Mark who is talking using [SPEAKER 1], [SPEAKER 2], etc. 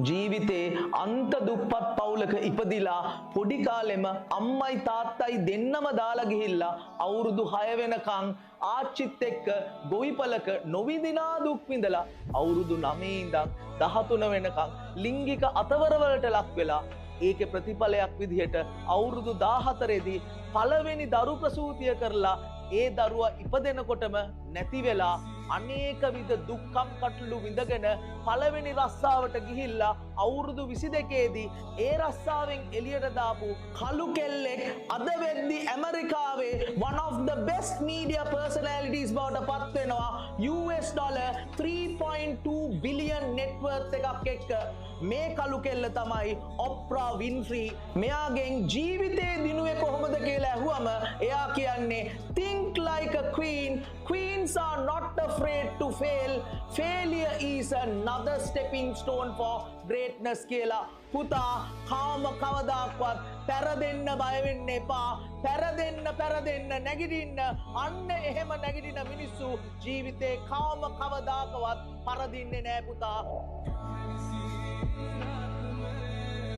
[SPEAKER 1] ජීවිතේ අන්ත දුප්පත් පවුලක ඉපදිලා පොඩි කාලෙම අම්මයි තාත්තයි දෙන්නම දාලා ගිහිල්ලා අවුරුදු 6 වෙනකන් ආච්චිත් එක්ක ගොවිපලක නොවිදිනා දුක් විඳලා අවුරුදු 9 ඉඳන් 13 වෙනකන් ලිංගික අතවරවලට ලක් වෙලා ඒකේ ප්‍රතිඵලයක් විදිහට අවුරුදු 14 දී පළවෙනි දරු ප්‍රසූතිය කරලා ඒ දරුවා ඉපදෙනකොටම නැති වෙලා අනේක විද දුක්ඛම් කටළු විඳගෙන පළවෙනි රස්සාවට ගිහිල්ලා අවුරුදු 22 දී ඒ රස්සාවෙන් එළියට දාපු කළු කෙල්ලෙක් අද වෙද්දි ඇමරිකාවේ one of the best media personalities බවට පත් වෙනවා US dollar 3.2 billion net worth එකක් එක්ක මේ කළු කෙල්ල තමයි ඔප්‍රා වින්ෆ්‍රී. මෙයාගෙන් ජීවිතේ දිනුවේ කොහොමද කියලා ඇහුවම එයා කියන්නේ think like a queen. Queens are not afraid to fail. Failure is another stepping stone for greatness කියලා. පුතා කාම කවදාක්වත් පෙරදෙන්න බය වෙන්න එපා. පෙරදෙන්න නැගිටින්න. අන්න එහෙම නැගිටින මිනිස්සු ජීවිතේ කාම කවදාකවත් පරදින්නේ නෑ පුතා.